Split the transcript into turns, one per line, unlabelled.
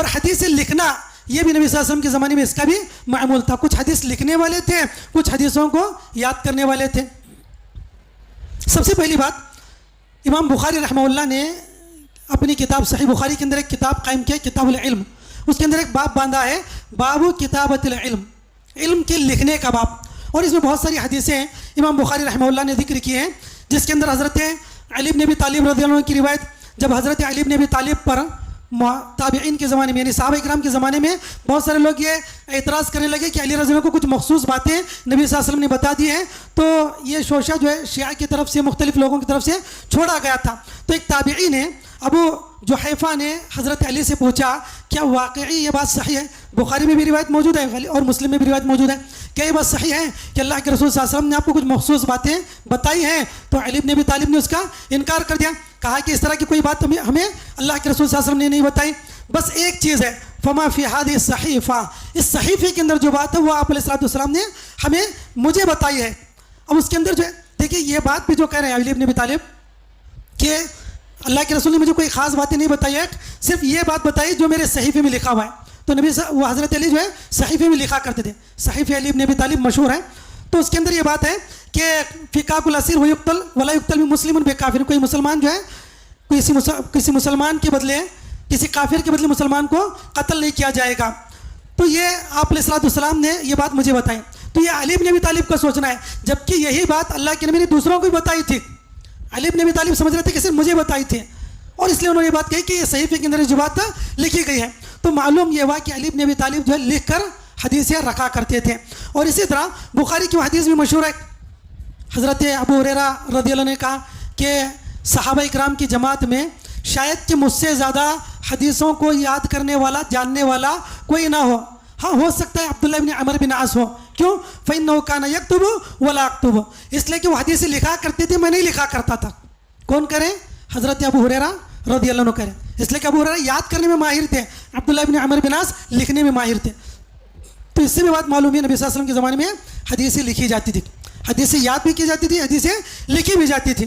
اور حدیث لکھنا یہ بھی نبی صلی اللہ علیہ وسلم کے زمانے میں اس کا بھی معمول تھا. کچھ حدیث لکھنے والے تھے, کچھ حدیثوں کو یاد کرنے والے تھے. سب سے پہلی بات, امام بخاری رحمہ اللہ نے اپنی کتاب صحیح بخاری کے اندر ایک کتاب قائم کیا, کتاب العلم. اس کے اندر ایک باب باندھا ہے, باب کتابت العلم, علم کے لکھنے کا باب. اور اس میں بہت ساری حدیثیں امام بخاری رحمہ اللہ نے ذکر کی ہیں, جس کے اندر حضرت علی بن ابی طالب رضی اللہ عنہ کی روایت, جب حضرت علی بن ابی طالب پر تابعین کے زمانے میں یعنی صحابہ کرام کے زمانے میں بہت سارے لوگ یہ اعتراض کرنے لگے کہ علی رضی اللہ عنہ کو کچھ مخصوص باتیں نبی صلی اللہ علیہ وسلم نے بتا دی ہیں, تو یہ شوشہ جو ہے شیعہ کی طرف سے, مختلف لوگوں کی طرف سے چھوڑا گیا تھا. تو ایک تابعی نے, ابو جحیفہ نے حضرت علی سے پوچھا کیا واقعی یہ بات صحیح ہے؟ بخاری میں بھی روایت موجود ہے اور مسلم میں بھی روایت موجود ہے, کیا یہ بات صحیح ہے کہ اللہ کے رسول صلی اللہ علیہ وسلم نے آپ کو کچھ مخصوص باتیں بتائی ہیں؟ تو علی بن ابی طالب نے اس کا انکار کر دیا, کہا کہ اس طرح کی کوئی بات ہمیں اللہ کے رسول صلی اللہ علیہ وسلم نے نہیں بتائی, بس ایک چیز ہے, فما فی هذه الصحیفہ, اس صحیفے کے اندر جو بات ہے وہ آپ علیہ السلام نے ہمیں مجھے بتائی ہے. اب اس کے اندر جو ہے دیکھیے یہ بات بھی جو کہہ رہے ہیں علی بن ابی طالب کہ اللہ کے رسول نے مجھے کوئی خاص باتیں نہیں بتائی ہے, صرف یہ بات بتائی جو میرے صحیفے میں لکھا ہوا ہے. تو وہ حضرت علی جو ہے صحیفے میں لکھا کرتے تھے, صحیفے علی بن ابی طالب مشہور ہے. تو اس کے اندر یہ بات ہے کہ فقاق الاسیر ویقتل ولا یقتل مسلم بکافر, کوئی مسلمان جو ہے کسی مسلمان کے بدلے, کسی کافر کے بدلے مسلمان کو قتل نہیں کیا جائے گا. تو یہ آپ علیہ السلام نے یہ بات مجھے بتائی. تو یہ علی بن ابی طالب کا سوچنا ہے, جبکہ یہی بات اللہ کے نبی نے دوسروں کو بھی بتائی تھی. علی بن ابی طالب سمجھ رہے تھے کہ صرف مجھے بتائی تھی, اور اس لیے انہوں نے یہ بات کہی کہ یہ صحیفے کے اندر جو بات لکھی گئی ہے. تو معلوم یہ ہوا کہ علی بن ابی طالب جو ہے لکھ کر حدیثیں رکھا کرتے تھے. اور اسی طرح بخاری کی حدیث بھی مشہور ہے, حضرت ابو ہریرہ رضی اللہ عنہ نے کہا کہ صحابہ اکرام کی جماعت میں شاید کہ مجھ سے زیادہ حدیثوں کو یاد کرنے والا, جاننے والا کوئی نہ ہو. ہاں ہو سکتا ہے عبداللہ بن عمر بن عاص ہو. کیوں؟ فإنه كان يكتب ولا أكتب, اس لیے کہ وہ حدیثیں لکھا کرتے تھے, میں نہیں لکھا کرتا تھا. کون کرے؟ حضرت ابو ہریرہ رضی اللہ عنہ کرے, اس لیے کہ ابو ہریرہ یاد کرنے میں ماہر تھے, عبداللہ بن عمر بن عاص لکھنے میں ماہر تھے. تو اس سے بھی بات معلوم ہے نبی صلی اللہ علیہ وسلم کے زمانے میں حدیثیں لکھی جاتی تھی, حدیثیں یاد بھی کی جاتی تھی, حدیثیں لکھی بھی جاتی تھی.